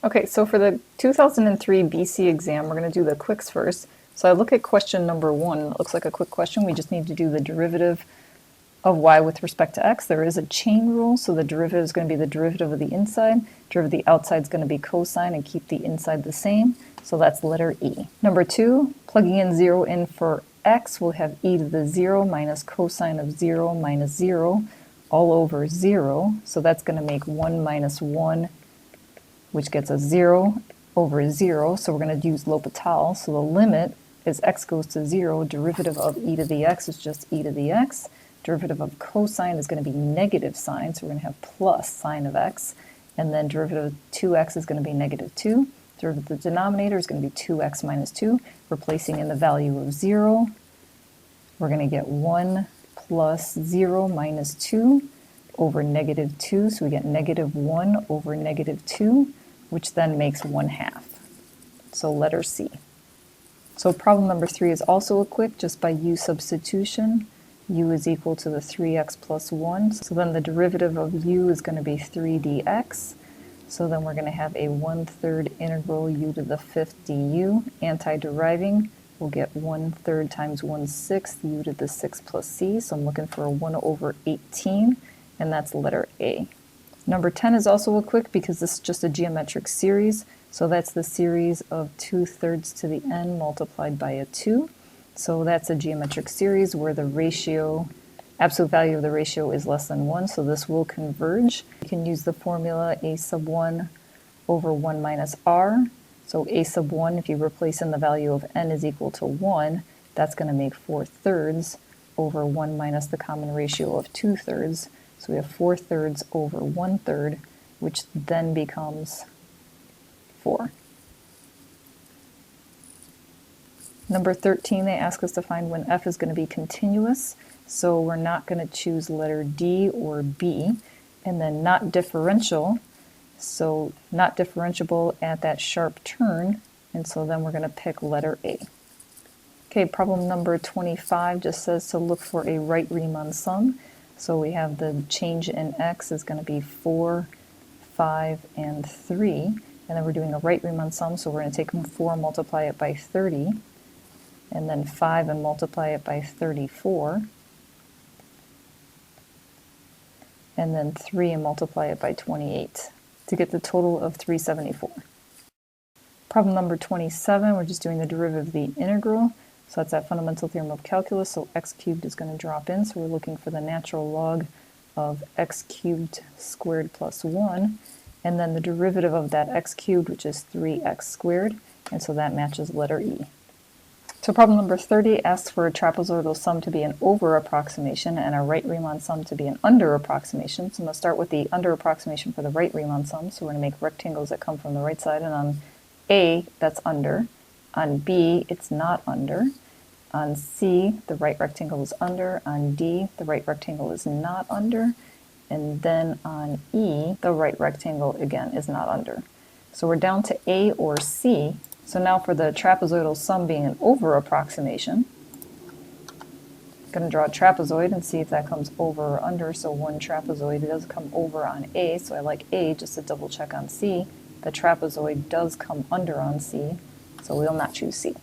Okay, so for the 2003 BC exam, we're going to do the quicks first. So I look at question number 1. It looks like a quick question. We just need to do the derivative of y with respect to x. There is a chain rule, so the derivative is going to be the derivative of the inside. Derivative of the outside is going to be cosine and keep the inside the same. So that's letter E. Number 2, plugging in 0 in for x, we'll have e to the 0 minus cosine of 0 minus 0 all over 0. So that's going to make 1 minus 1, which gets us 0 over 0. So we're going to use L'Hopital. So the limit is x goes to 0. Derivative of e to the x is just e to the x. Derivative of cosine is going to be negative sine, so we're going to have plus sine of x. And then derivative of 2x is going to be negative 2. Derivative of the denominator is going to be 2x minus 2. Replacing in the value of 0, we're going to get 1 plus 0 minus 2 over negative 2. So we get negative 1 over negative 2, which then makes 1/2. So letter C. So problem number 3 is also a quick, just by u substitution. U is equal to the 3x plus 1. So then the derivative of u is going to be 3dx. So then we're going to have a 1/3 integral u to the 5th du. Anti-deriving, we'll get 1/3 times 1/6 u to the 6 plus c. So I'm looking for a 1 over 18, and that's letter A. Number 10 is also a quick because this is just a geometric series. So that's the series of 2/3 to the n multiplied by a 2. So that's a geometric series where the ratio, absolute value of the ratio is less than 1, so this will converge. You can use the formula a sub 1 over 1 minus r. So a sub 1, if you replace in the value of n is equal to 1, that's going to make 4/3 over 1 minus the common ratio of 2/3. So we have 4/3 over 1/3, which then becomes 4. Number 13, they ask us to find when f is going to be continuous. So we're not going to choose letter D or B. And then not differential. So not differentiable at that sharp turn. And so then we're going to pick letter A. Okay, problem number 25 just says to look for a right Riemann sum. So we have the change in x is going to be 4, 5, and 3. And then we're doing a right Riemann sum, so we're going to take 4, multiply it by 30. And then 5 and multiply it by 34, and then 3 and multiply it by 28 to get the total of 374. Problem number 27, we're just doing the derivative of the integral. So that's that fundamental theorem of calculus, so x cubed is going to drop in, so we're looking for the natural log of x cubed squared plus 1, and then the derivative of that x cubed, which is 3x squared, and so that matches letter E. So problem number 30 asks for a trapezoidal sum to be an over approximation and a right Riemann sum to be an under approximation. So I'm going to start with the under approximation for the right Riemann sum. So we're going to make rectangles that come from the right side, and on A, that's under. On B, it's not under. On C, the right rectangle is under. On D, the right rectangle is not under. And then on E, the right rectangle, again, is not under. So we're down to A or C. So now for the trapezoidal sum being an over approximation, I'm going to draw a trapezoid and see if that comes over or under. So one trapezoid does come over on A, so I like A just to double check on C. The trapezoid does come under on C, so we'll not choose C.